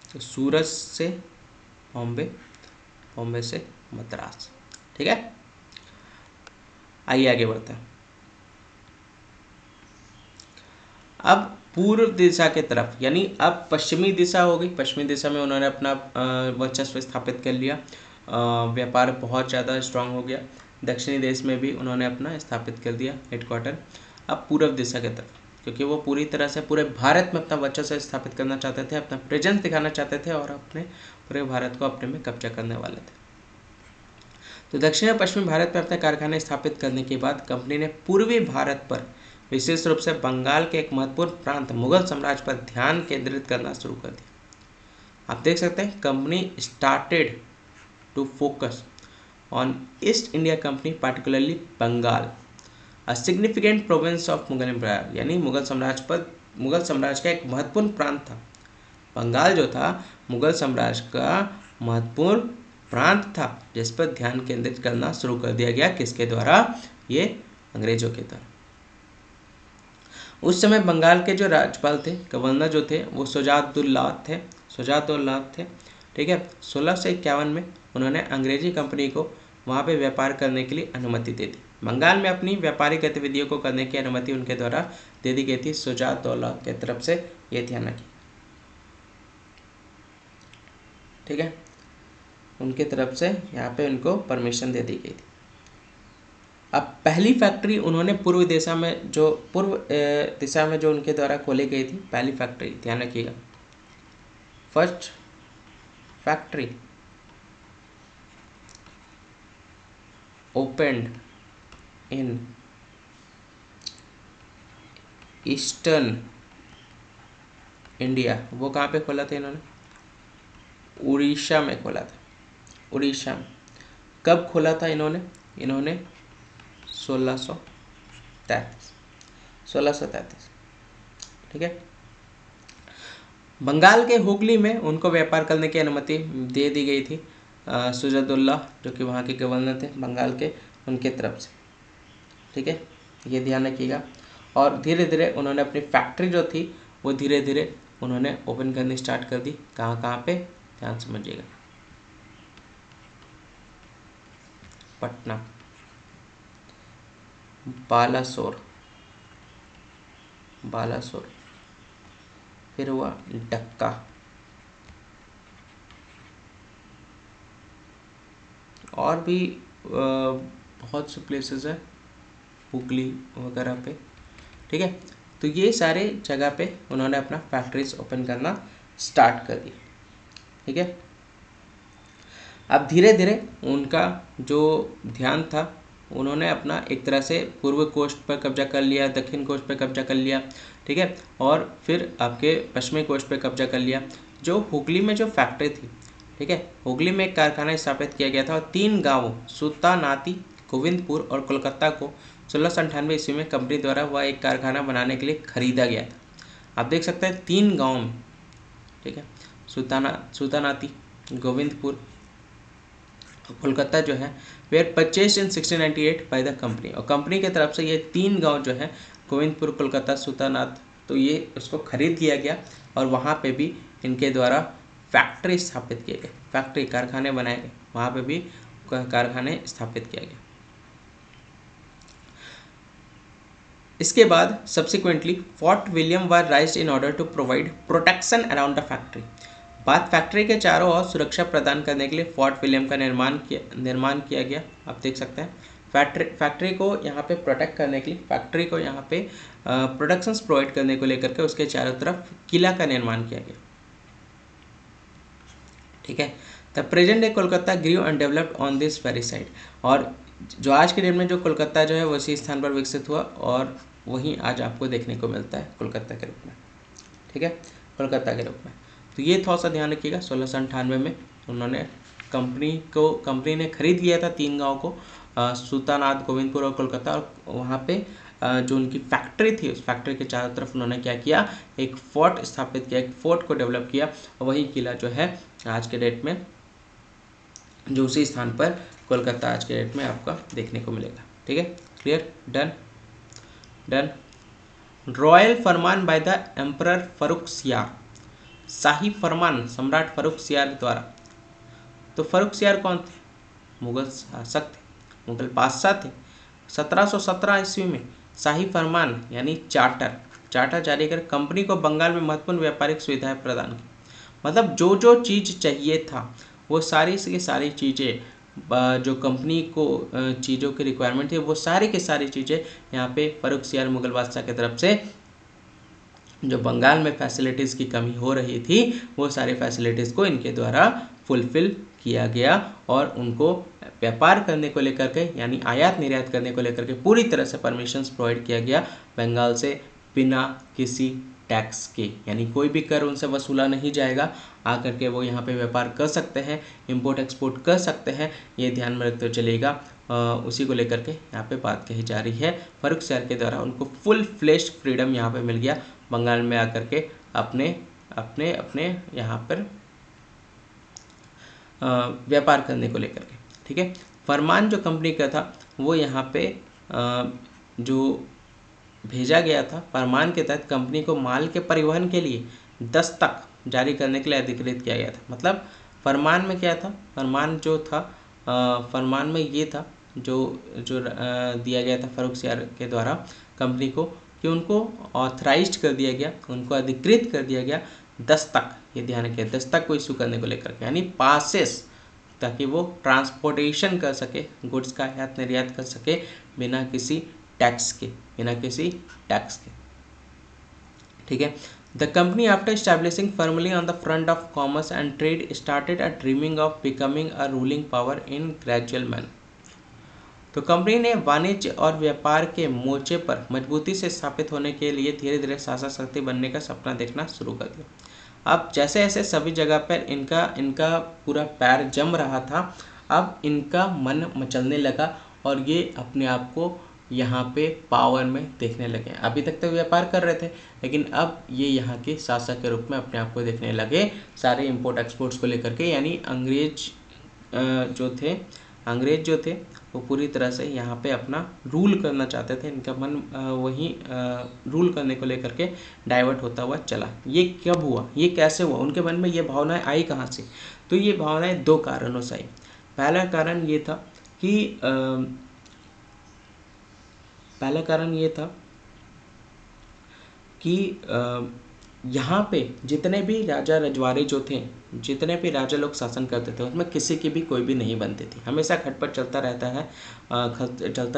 [SPEAKER 1] तो सूरत से बॉम्बे, बॉम्बे से मद्रास, ठीक है। आइए आगे बढ़ते हैं। अब पूर्व दिशा के तरफ, यानी अब पश्चिमी दिशा हो गई, पश्चिमी दिशा में उन्होंने अपना वर्चस्व स्थापित कर लिया, व्यापार बहुत ज़्यादा स्ट्रांग हो गया। दक्षिणी देश में भी उन्होंने अपना स्थापित कर दिया हेडक्वार्टर। अब पूर्व दिशा के तरफ, क्योंकि वो पूरी तरह से पूरे भारत में अपना वर्चस्व स्थापित करना चाहते थे, अपना प्रेजेंस दिखाना चाहते थे, और अपने पूरे भारत को अपने में कब्जा करने वाले थे। तो दक्षिण और पश्चिमी भारत में अपने कारखाने स्थापित करने के बाद कंपनी ने पूर्वी भारत पर, विशेष रूप से बंगाल के एक महत्वपूर्ण प्रांत मुगल साम्राज्य पर ध्यान केंद्रित करना शुरू कर दिया। आप देख सकते हैं company started to focus on east India company, particularly Bengal, a significant province of Mughal empire, यानी मुगल साम्राज्य का एक महत्वपूर्ण प्रांत था। बंगाल जो था मुगल साम्राज्य का महत्वपूर्ण प्रांत था, जिस पर ध्यान केंद्रित करना शुरू कर दिया गया, किसके द्वारा, ये अंग्रेजों के द्वारा। उस समय बंगाल के जो राज्यपाल थे, गवर्नर जो थे, वो शुजाउद्दौला थे, ठीक है। 1651 में उन्होंने अंग्रेजी कंपनी को वहाँ पे व्यापार करने के लिए अनुमति दे दी। बंगाल में अपनी व्यापारिक गतिविधियों को करने की अनुमति उनके द्वारा दे दी गई थी, शुजाउद्दौला के तरफ से, ये ध्यान रखिए, ठीक है, उनके तरफ से यहाँ पे उनको परमिशन दे दी गई थी। अब पहली फैक्ट्री उन्होंने पूर्व दिशा में जो उनके द्वारा खोली गई थी, पहली फैक्ट्री, ध्यान रखिएगा, first factory opened in eastern India, वो कहाँ पे खोला था इन्होंने, उड़ीसा में खोला था, उड़ीसा में। कब खोला था इन्होंने 1633, ठीक है। बंगाल के हुगली में उनको व्यापार करने की अनुमति दे दी गई थी, सुजादुल्ला जो कि वहाँ के गवर्नर थे बंगाल के, उनके तरफ से। ठीक है, ये ध्यान रखिएगा। और धीरे धीरे उन्होंने अपनी फैक्ट्री जो थी वो धीरे धीरे उन्होंने ओपन करनी स्टार्ट कर दी। कहाँ कहाँ पे, ध्यान समझिएगा। पटना, बालासोर, फिर हुआ डक्का, और भी बहुत से प्लेसेस है, हुगली वगैरह पे। ठीक है, तो ये सारे जगह पे उन्होंने अपना फैक्ट्रीज ओपन करना स्टार्ट कर दिया। ठीक है, अब धीरे धीरे उनका जो ध्यान था, उन्होंने अपना एक तरह से पूर्व कोस्ट पर कब्जा कर लिया, दक्षिण कोस्ट पर कब्जा कर लिया। ठीक है, और फिर आपके पश्चिमी कोस्ट पर कब्जा कर लिया। जो हुगली में जो फैक्ट्री थी, ठीक है, हुगली में एक कारखाना स्थापित किया गया था और 3 गाँवों सुल्तानाती, गोविंदपुर और कोलकाता को 1698 ईस्वी में कंपनी द्वारा वह एक कारखाना बनाने के लिए खरीदा गया था। आप देख सकते हैं 3 गाँव में, ठीक है, सुल्तानाती, गोविंदपुर, कोलकाता जो है where purchase in 1698 by the company, और कंपनी की तरफ से ये 3 गांव जो है गोविंदपुर, कोलकाता, सुल्तानात, तो ये उसको खरीद लिया गया और वहाँ पे भी इनके द्वारा फैक्ट्री स्थापित किए गए, फैक्ट्री कारखाने बनाए गए, वहाँ पे भी कारखाने स्थापित किया गया। इसके बाद subsequently fort William were raised in order to provide protection around the factory. बाद फैक्ट्री के चारों ओर सुरक्षा प्रदान करने के लिए फोर्ट विलियम का निर्माण किया गया। आप देख सकते हैं फैक्ट्री को यहाँ पे प्रोटेक्ट करने के लिए, फैक्ट्री को यहाँ पे प्रोडक्शंस प्रोवाइड करने को लेकर के उसके चारों तरफ किला का निर्माण किया गया। ठीक है, the present day Kolkata grew and developed on this very side, और जो आज के डेट में जो कोलकाता जो है वो इसी स्थान पर विकसित हुआ और वहीं आज आपको देखने को मिलता है कोलकाता के रूप में। ठीक है, कोलकाता के रूप में। तो ये थोड़ा सा ध्यान रखिएगा। 1698 में उन्होंने कंपनी ने खरीद लिया था 3 गाँव को, सुल्तानात, गोविंदपुर और कोलकाता, और वहाँ पे जो उनकी फैक्ट्री थी उस फैक्ट्री के चारों तरफ उन्होंने क्या किया, एक फोर्ट स्थापित किया, एक फोर्ट को डेवलप किया, और वही किला जो है आज के डेट में जो उसी स्थान पर कोलकाता आज के डेट में आपका देखने को मिलेगा। ठीक है, clear, done. Royal farman by the emperor Farrukhsiyar, शाही फरमान सम्राट फर्रुखसियार द्वारा। तो फर्रुखसियार कौन थे? मुगल शासक थे, मुगल बादशाह थे। 1717 ईस्वी में शाही फरमान यानी चार्टर जारी कर कंपनी को बंगाल में महत्वपूर्ण व्यापारिक सुविधाएं प्रदान की। मतलब जो जो चीज़ चाहिए था वो सारी की सारी चीज़ें जो कंपनी को चीज़ों की रिक्वायरमेंट थी वो सारी की सारी चीज़ें यहाँ पे फर्रुखसियार मुगल बादशाह की तरफ से जो बंगाल में फैसिलिटीज़ की कमी हो रही थी वो सारी फैसिलिटीज़ को इनके द्वारा फुलफिल किया गया और उनको व्यापार करने को लेकर के यानी आयात निर्यात करने को लेकर के पूरी तरह से परमिशंस प्रोवाइड किया गया बंगाल से बिना किसी टैक्स के, यानी कोई भी कर उनसे वसूला नहीं जाएगा, आकर के वो यहाँ पे व्यापार कर सकते हैं, इंपोर्ट एक्सपोर्ट कर सकते हैं। ये ध्यान में रखते चलेगा। उसी को लेकर के यहाँ पे बात कही जा रही है। फर्रुखसियार के द्वारा उनको फुल फ्लेश्ड फ्रीडम यहाँ पे मिल गया बंगाल में आकर के अपने अपने अपने यहाँ पर व्यापार करने को लेकर के। ठीक है, फरमान जो कंपनी का था वो यहाँ पे जो भेजा गया था, फरमान के तहत कंपनी को माल के परिवहन के लिए दस्तक जारी करने के लिए अधिकृत किया गया था। मतलब फरमान में क्या था, फरमान जो था फरमान में ये था जो दिया गया था फर्रुखसियार के द्वारा कंपनी को कि उनको ऑथराइज्ड कर दिया गया, उनको अधिकृत कर दिया गया दस्तक, ये ध्यान रखिए, दस्तक को इशू करने को लेकर के यानी पासेस, ताकि वो ट्रांसपोर्टेशन कर सके, गुड्स का आयात निर्यात कर सके बिना किसी टैक्स के। ठीक है, the company after establishing firmly on the front of commerce and trade started a dreaming of becoming a ruling power in gradual manner. तो कंपनी ने वाणिज्य और व्यापार के मोर्चे पर मजबूती से स्थापित होने के लिए धीरे धीरे शासक शक्ति बनने का सपना देखना शुरू कर दिया। अब जैसे जैसे सभी जगह पर इनका पूरा पैर जम रहा था, अब इनका मन मचलने लगा और ये अपने आप को यहाँ पे पावर में देखने लगे। अभी तक तो व्यापार कर रहे थे, लेकिन अब ये यहाँ के शासक के रूप में अपने आप को देखने लगे सारे इंपोर्ट एक्सपोर्ट्स को लेकर के, यानी जो थे, अंग्रेज जो थे वो पूरी तरह से यहाँ पे अपना रूल करना चाहते थे। इनका मन वहीं रूल करने को लेकर के डाइवर्ट होता हुआ चला। ये कब हुआ, ये कैसे हुआ, उनके मन में ये भावनाएं आई कहाँ से? तो ये भावनाएं दो कारणों से आई। पहला कारण ये था कि यहाँ पे जितने भी राजा रजवाड़े जो थे, जितने भी राजा लोग शासन करते थे, उसमें किसी की भी कोई भी नहीं बनती थी। हमेशा खटपट चलता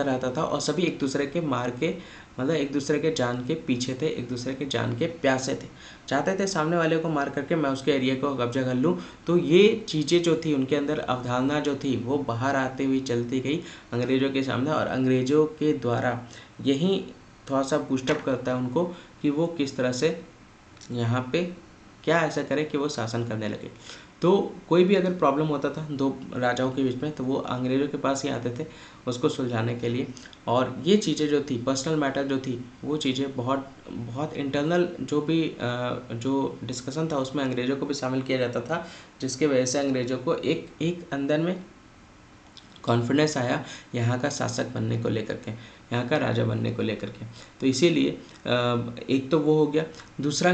[SPEAKER 1] रहता था और सभी एक दूसरे के मार के, मतलब एक दूसरे के जान के पीछे थे, एक दूसरे के जान के प्यासे थे, चाहते थे सामने वाले को मार करके मैं उसके एरिया को कब्जा कर लूँ। तो ये चीज़ें जो थी, उनके अंदर अवधारणा जो थी वो बाहर आते हुई चलती गई अंग्रेज़ों के सामने, और अंग्रेज़ों के द्वारा यही थोड़ा सा बूस्टअप करता है उनको कि वो किस तरह से यहाँ पे क्या ऐसा करे कि वो शासन करने लगे। तो कोई भी अगर प्रॉब्लम होता था दो राजाओं के बीच में, तो वो अंग्रेज़ों के पास ही आते थे उसको सुलझाने के लिए। और ये चीज़ें जो थी, पर्सनल मैटर जो थी, वो चीज़ें बहुत बहुत इंटरनल जो भी जो डिस्कशन था उसमें अंग्रेज़ों को भी शामिल किया जाता था, जिसके वजह से अंग्रेज़ों को एक अंदर में कॉन्फिडेंस आया यहाँ का शासक बनने को लेकर के, यहाँ का राजा बनने को लेकर के। तो इसीलिए एक तो वो हो गया। दूसरा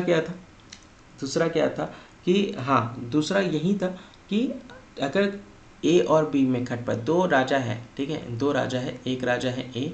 [SPEAKER 1] क्या था कि हाँ, दूसरा यही था कि अगर ए और बी में खटपट, दो राजा है, ठीक है, दो राजा है, एक राजा है ए,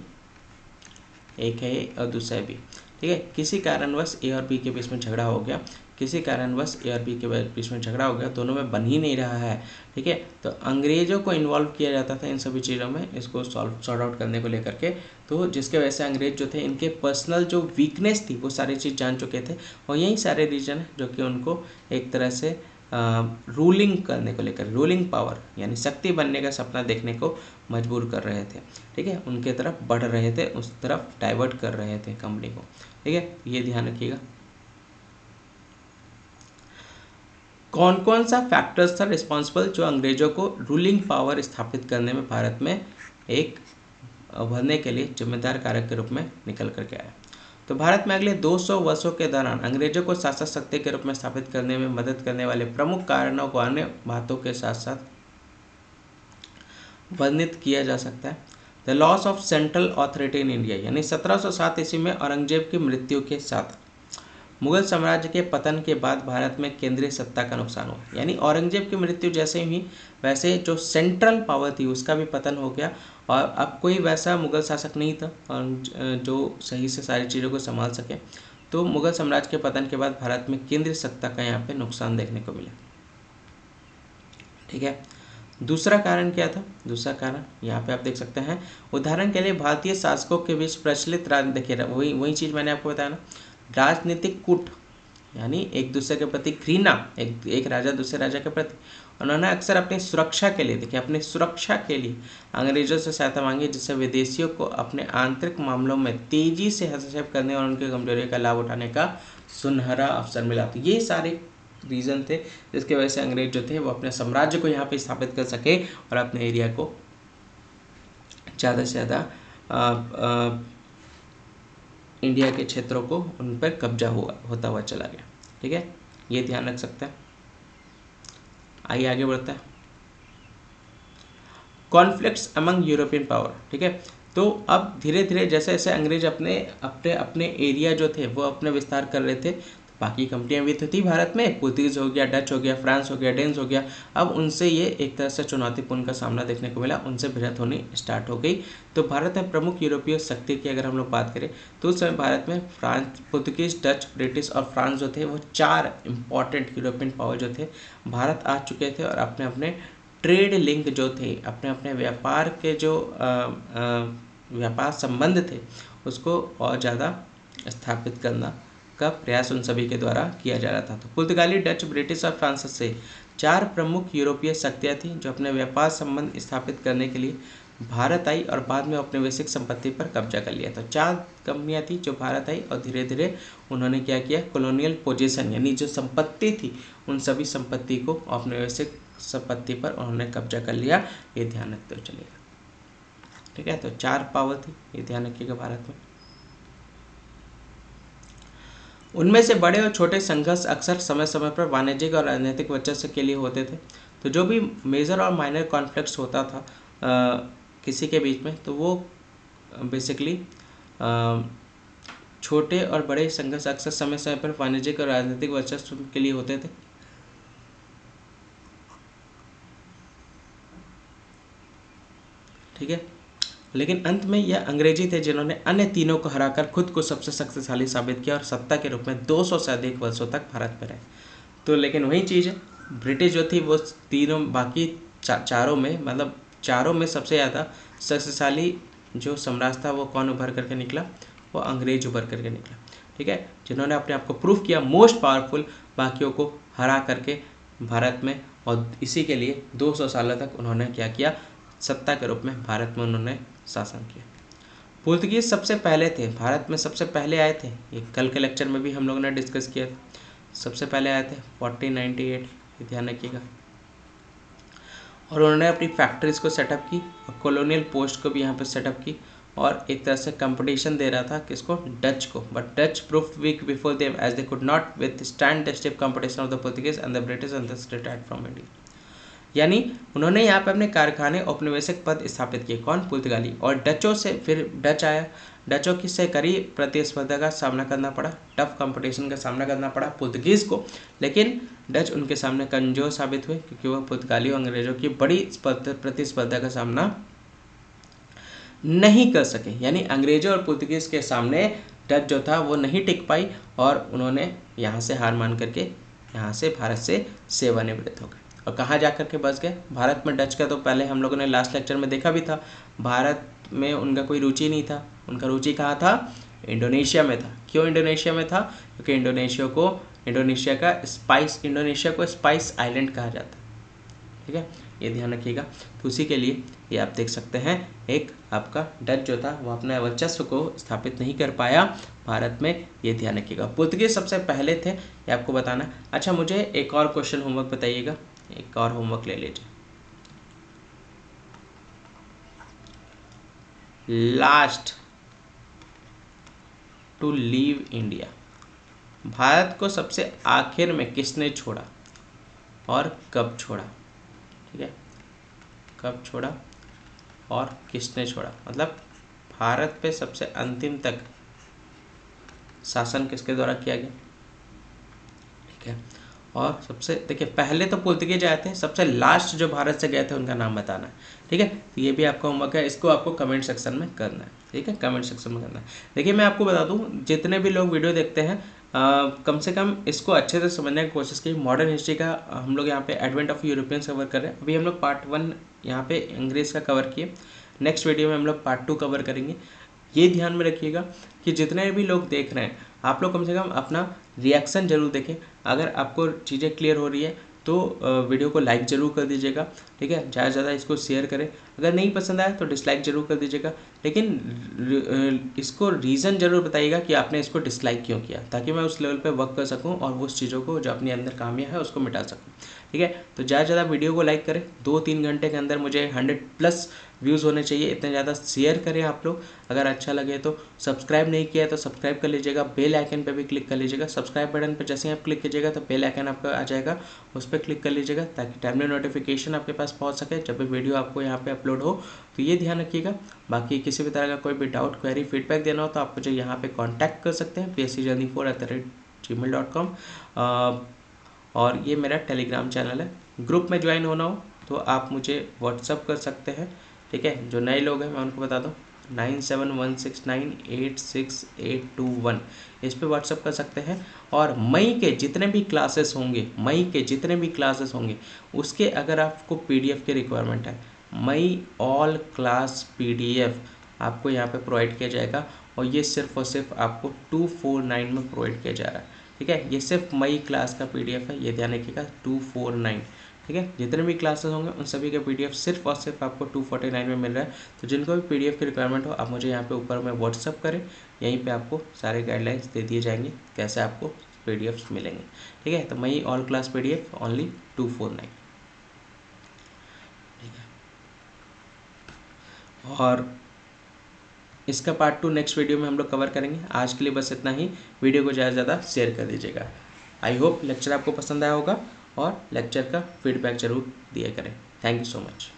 [SPEAKER 1] एक है ए और दूसरा है बी, ठीक है, किसी कारणवश ए और बी के बीच में झगड़ा हो गया, किसी कारणवश ए और बी के बीच में झगड़ा हो गया, दोनों में बन ही नहीं रहा है, ठीक है, तो अंग्रेज़ों को इन्वॉल्व किया जाता था इन सभी चीज़ों में, इसको सॉर्ट आउट करने को लेकर के। तो जिसके वजह से अंग्रेज जो थे, इनके पर्सनल जो वीकनेस थी वो सारी चीज़ जान चुके थे, और यही सारे रीजन है जो कि उनको एक तरह से रूलिंग करने को लेकर, रूलिंग पावर यानी शक्ति बनने का सपना देखने को मजबूर कर रहे थे, ठीक है, उनके तरफ बढ़ रहे थे, उस तरफ डाइवर्ट कर रहे थे कंपनी को, ठीक है, ये ध्यान रखिएगा। कौन कौन सा फैक्टर्स था रिस्पॉन्सिबल जो अंग्रेजों को रूलिंग पावर स्थापित करने में भारत में एक उभरने के लिए जिम्मेदार कारक के रूप में निकल करके आया? तो भारत में अगले 200 वर्षों के दौरान अंग्रेजों को शासक शक्ति के रूप में स्थापित करने में मदद करने वाले प्रमुख कारणों को अन्य बातों के साथ साथ वर्णित किया जा सकता है। The loss of central authority in India, यानी 1707 ईस्वी में औरंगजेब की मृत्यु के साथ मुगल साम्राज्य के पतन के बाद भारत में केंद्रीय सत्ता का नुकसान हुआ। यानी औरंगजेब की मृत्यु जैसे ही हुई, वैसे जो सेंट्रल पावर थी उसका भी पतन हो गया, और अब कोई वैसा मुगल शासक नहीं था जो सही से सारी चीज़ों को संभाल सके। तो मुगल साम्राज्य के पतन के बाद भारत में केंद्रीय सत्ता का यहाँ पे नुकसान देखने को मिला, ठीक है। दूसरा कारण क्या था? दूसरा कारण यहाँ पे आप देख सकते हैं, उदाहरण के लिए भारतीय शासकों के बीच प्रचलित देखिए वही चीज़ मैंने आपको बताया ना, राजनीतिक कूट, यानी एक दूसरे के प्रति घृणा, एक राजा दूसरे राजा के प्रति। उन्होंने अक्सर अपनी सुरक्षा के लिए, देखिए अपनी सुरक्षा के लिए अंग्रेजों से सहायता मांगी, जिससे विदेशियों को अपने आंतरिक मामलों में तेजी से हस्तक्षेप करने और उनकी कमजोरी का लाभ उठाने का सुनहरा अवसर मिला। तो ये सारे रीज़न थे जिसकी वजह से अंग्रेज जो थे वो अपने साम्राज्य को यहाँ पे स्थापित कर सके और अपने एरिया को ज़्यादा से ज़्यादा इंडिया के क्षेत्रों को उन पर कब्जा होता हुआ चला गया, ठीक है, ये ध्यान रख सकते हैं। आइए आगे बढ़ते हैं। कॉन्फ्लिक्ट्स अमंग यूरोपियन पावर, ठीक है, तो अब धीरे धीरे जैसे जैसे अंग्रेज अपने एरिया जो थे वो अपने विस्तार कर रहे थे, तो बाकी कंपनियां भी तो थी भारत में, पुर्तगीज हो गया, डच हो गया, फ्रांस हो गया, डेन्स हो गया, अब उनसे ये एक तरह से चुनौतीपूर्ण का सामना देखने को मिला, उनसे भिड़ंत होनी स्टार्ट हो गई। तो भारत में प्रमुख यूरोपीय शक्ति की अगर हम लोग बात करें तो उस समय भारत में फ्रांस, पुर्तगीज, डच, ब्रिटिश और फ्रांस जो थे वो चार इंपॉर्टेंट यूरोपियन पावर जो थे भारत आ चुके थे, और अपने अपने ट्रेड लिंक जो थे, अपने अपने व्यापार के जो व्यापार संबंध थे उसको और ज़्यादा स्थापित करना का प्रयास उन सभी के द्वारा किया जा रहा था। तो पुर्तगाली, डच, ब्रिटिश और फ्रांस से चार प्रमुख यूरोपीय शक्तियाँ थीं जो अपने व्यापार संबंध स्थापित करने के लिए भारत आई और बाद में औपनिवेशिक संपत्ति पर कब्जा कर लिया। तो चार कंपनियां थी जो भारत आई और धीरे धीरे उन्होंने क्या किया, कॉलोनियल पोजीशन यानी जो संपत्ति थी उन सभी संपत्ति को औपनिवेशिक संपत्ति पर उन्होंने कब्जा कर लिया। ये ध्यान रखते हुए चलेगा, ठीक है। तो चार पावर थी, ये ध्यान रखिएगा भारत में। उनमें से बड़े और छोटे संघर्ष अक्सर समय समय पर वाणिज्यिक और राजनीतिक वर्चस्व के लिए होते थे। तो जो भी मेजर और माइनर कॉन्फ्लिक्ट्स होता था किसी के बीच में, तो वो बेसिकली छोटे और बड़े संघर्ष अक्सर समय समय पर वाणिज्यिक और राजनीतिक वर्चस्व के लिए होते थे। ठीक है, लेकिन अंत में यह अंग्रेजी थे जिन्होंने अन्य तीनों को हराकर खुद को सबसे शक्तिशाली साबित किया और सत्ता के रूप में 200 से अधिक वर्षों तक भारत में रहे। तो लेकिन वही चीज़ है, ब्रिटिश जो थी वो तीनों बाकी चारों में, मतलब चारों में सबसे ज़्यादा शक्तिशाली जो साम्राज्य था वो कौन उभर करके निकला? वो अंग्रेज उभर करके निकला। ठीक है, जिन्होंने अपने आप को प्रूफ किया मोस्ट पावरफुल, बाकियों को हरा करके भारत में, और इसी के लिए 200 सालों तक उन्होंने क्या किया? सत्ता के रूप में भारत में उन्होंने शासन किया। पुर्तगीज सबसे पहले थे, भारत में सबसे पहले आए थे, ये कल के लेक्चर में भी हम लोगों ने डिस्कस किया था। सबसे पहले आए थे 1498, ध्यान रखिएगा। और उन्होंने अपनी फैक्ट्रीज को सेटअप की और कॉलोनियल पोस्ट को भी यहाँ पर सेटअप की, और एक तरह से कंपटीशन दे रहा था किसको? डच को। But Dutch proved weak before them as they could not withstand the stiff competition of the Portuguese and the British and the retired from India. यानी उन्होंने यहाँ पे अपने कारखाने औपनिवेशिक पद स्थापित किए। कौन? पुर्तगाली। और डचों से फिर डच आया, डचों की से कड़ी प्रतिस्पर्धा का सामना करना पड़ा, टफ कंपटीशन का सामना करना पड़ा पुर्तगीज को, लेकिन डच उनके सामने कमजोर साबित हुए क्योंकि वह पुर्तगाली और अंग्रेजों की बड़ी प्रतिस्पर्धा का सामना नहीं कर सके। यानी अंग्रेजों और पुर्तगीज के सामने डच जो था वो नहीं टिक पाई, और उन्होंने यहाँ से हार मान करके यहाँ से भारत से सेवानिवृत्त हो गए। और कहाँ जा कर के बस गए? भारत में डच का तो पहले हम लोगों ने लास्ट लेक्चर में देखा भी था, भारत में उनका कोई रुचि नहीं था। उनका रुचि कहाँ था? इंडोनेशिया में था। क्यों इंडोनेशिया में था? क्योंकि इंडोनेशिया को स्पाइस आइलैंड कहा जाता है। ठीक है, ये ध्यान रखिएगा। तो उसी के लिए ये आप देख सकते हैं, एक आपका डच जो था वो अपने वर्चस्व को स्थापित नहीं कर पाया भारत में, ये ध्यान रखिएगा। पुर्तगीज सबसे पहले थे, ये आपको बताना। अच्छा, मुझे एक और क्वेश्चन होमवर्क बताइएगा, एक और होमवर्क ले लीजिए। Last to leave India, Bharat को सबसे आखिर में किसने छोड़ा और कब छोड़ा? ठीक है, कब छोड़ा और किसने छोड़ा, मतलब भारत पे सबसे अंतिम तक शासन किसके द्वारा किया गया? ठीक है, और सबसे देखिए पहले तो पुर्तगीज आए थे, सबसे लास्ट जो भारत से गए थे उनका नाम बताना है। ठीक है, तो ये भी आपका होमवर्क है, इसको आपको कमेंट सेक्शन में करना है। ठीक है, कमेंट सेक्शन में करना है। देखिए मैं आपको बता दूं, जितने भी लोग वीडियो देखते हैं कम से कम इसको अच्छे से समझने की कोशिश की। मॉडर्न हिस्ट्री का हम लोग यहाँ पे एडवेंट ऑफ यूरोपियंस कवर कर रहे हैं। अभी हम लोग पार्ट 1 यहाँ पे अंग्रेज का कवर किए, नेक्स्ट वीडियो में हम लोग पार्ट 2 कवर करेंगे। ये ध्यान में रखिएगा कि जितने भी लोग देख रहे हैं, आप लोग कम से कम अपना रिएक्शन जरूर देखें। अगर आपको चीज़ें क्लियर हो रही है तो वीडियो को लाइक ज़रूर कर दीजिएगा। ठीक है, ज़्यादा से ज़्यादा इसको शेयर करें। अगर नहीं पसंद आया तो डिसलाइक ज़रूर कर दीजिएगा, लेकिन इसको रीज़न ज़रूर बताइएगा कि आपने इसको डिसलाइक क्यों किया, ताकि मैं उस लेवल पे वर्क कर सकूं और उस चीज़ों को जो अपने अंदर खामियां है उसको मिटा सकूं। ठीक है, तो ज़्यादा से ज़्यादा वीडियो को लाइक करें। 2-3 घंटे के अंदर मुझे 100+ व्यूज़ होने चाहिए, इतने ज़्यादा शेयर करें आप लोग। अगर अच्छा लगे तो सब्सक्राइब नहीं किया तो सब्सक्राइब कर लीजिएगा, बेल आइकन पे भी क्लिक कर लीजिएगा। सब्सक्राइब बटन पर जैसे ही आप क्लिक कीजिएगा तो बेल आइकन आपका आ जाएगा, उस पर क्लिक कर लीजिएगा ताकि टाइमली नोटिफिकेशन आपके पास पहुंच सके जब भी वीडियो आपको यहाँ पे अपलोड हो। तो ये ध्यान रखिएगा। बाकी किसी भी तरह का कोई भी डाउट, क्वेरी, फीडबैक देना हो तो आप मुझे यहाँ पे कॉन्टैक्ट कर सकते हैं pscjourney4@gmail.com। और ये मेरा टेलीग्राम चैनल है। ग्रुप में ज्वाइन होना हो तो आप मुझे व्हाट्सअप कर सकते हैं। ठीक है, जो नए लोग हैं मैं उनको बता दूं, 9716986821 इस पे व्हाट्सअप कर सकते हैं। और मई के जितने भी क्लासेस होंगे उसके अगर आपको पीडीएफ की रिक्वायरमेंट है, मई ऑल क्लास पीडीएफ आपको यहाँ पे प्रोवाइड किया जाएगा, और ये सिर्फ और सिर्फ आपको 249 में प्रोवाइड किया जा रहा है। ठीक है, ये सिर्फ मई क्लास का पीडीएफ है, ये ध्यान रखिएगा, 249। ठीक है, जितने भी क्लासेस होंगे उन सभी का पीडीएफ सिर्फ और सिर्फ आपको 249 में मिल रहा है। तो जिनको भी पीडीएफ की रिक्वायरमेंट हो आप मुझे यहाँ पे ऊपर में व्हाट्सअप करें, यहीं पे आपको सारे गाइडलाइंस दे दिए जाएंगे कैसे आपको पीडीएफ्स मिलेंगे। ठीक है, तो मई ऑल क्लास पीडीएफ ओनली 249। ठीक है, और इसका पार्ट 2 नेक्स्ट वीडियो में हम लोग कवर करेंगे। आज के लिए बस इतना ही। वीडियो को ज़्यादा से ज़्यादा शेयर कर दीजिएगा। आई होप लेक्चर आपको पसंद आया होगा और लेक्चर का फीडबैक जरूर दिया करें। Thank you so much.